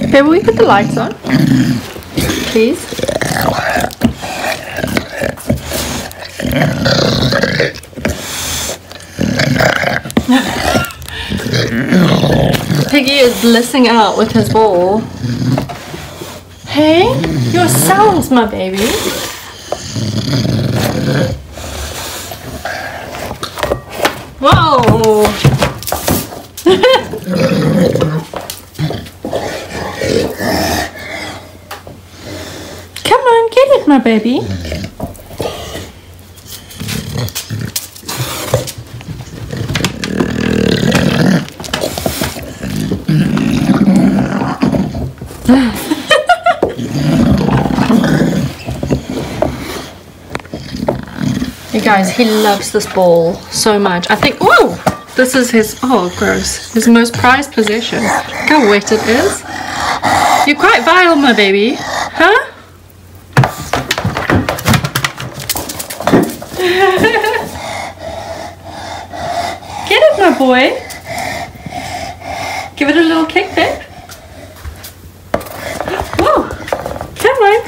Okay, will we put the lights on? Please? Piggy is blissing out with his ball. Hey, your sounds, my baby. Whoa! Come on, get it, my baby. You guys, he loves this ball so much. I think, whoa, this is his, oh gross, his most prized possession. Look how wet it is. You're quite vile, my baby. Huh? Get it, my boy. Give it a little kick back. Whoa, come on.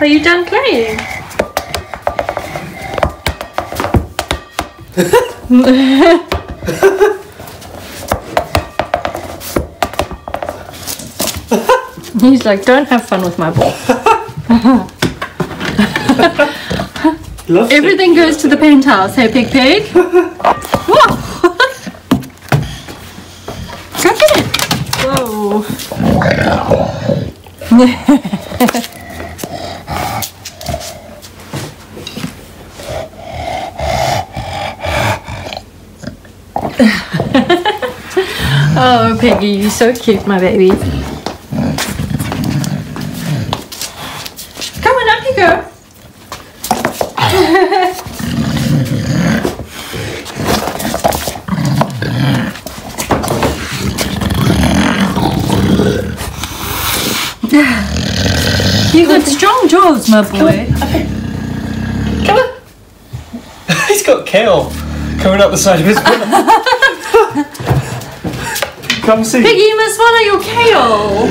Are you done playing? He's like, don't have fun with my ball. Everything goes to the penthouse. Hey, pig pig. Whoa! Go get it. Whoa. Oh, Piggy, you're so cute, my baby. Come on, up you go. You got strong jaws, my boy. Come on. He's got kale coming up the side of his mouth. Come see. Piggy, you must swallow your kale.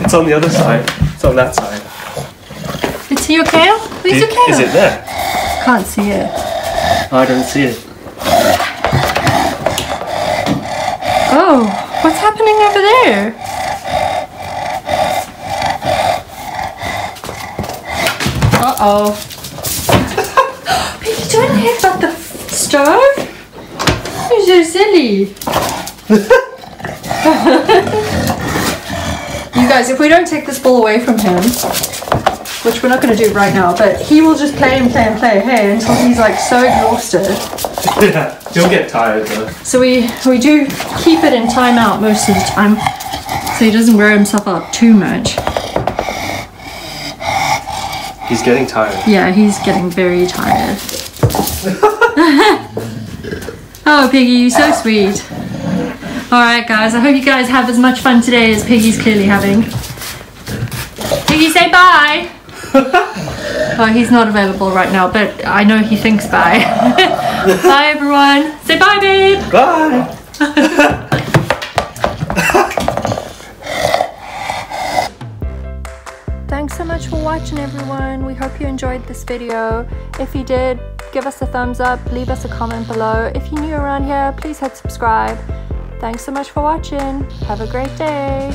It's on the other side. It's on that side. It's your kale? Where's your kale? Is it there? Can't see it. I don't see it. Oh, what's happening over there? Uh-oh. Piggy, don't headbutt the stove. You're so silly. You guys, if we don't take this ball away from him, which we're not going to do right now, but he will just play and play and play, hey, until he's like so exhausted. Yeah, he'll get tired though. So we do keep it in timeout most of the time, so he doesn't wear himself out too much. He's getting tired. Yeah, he's getting very tired. Oh, Piggy, you're so sweet. Alright guys, I hope you guys have as much fun today as Piggy's clearly having. Piggy, say bye! Oh, he's not available right now, but I know he thinks bye. Bye everyone! Say bye, babe! Bye! Thanks so much for watching everyone. We hope you enjoyed this video. If you did, give us a thumbs up, leave us a comment below. If you're new around here, please hit subscribe. Thanks so much for watching. Have a great day.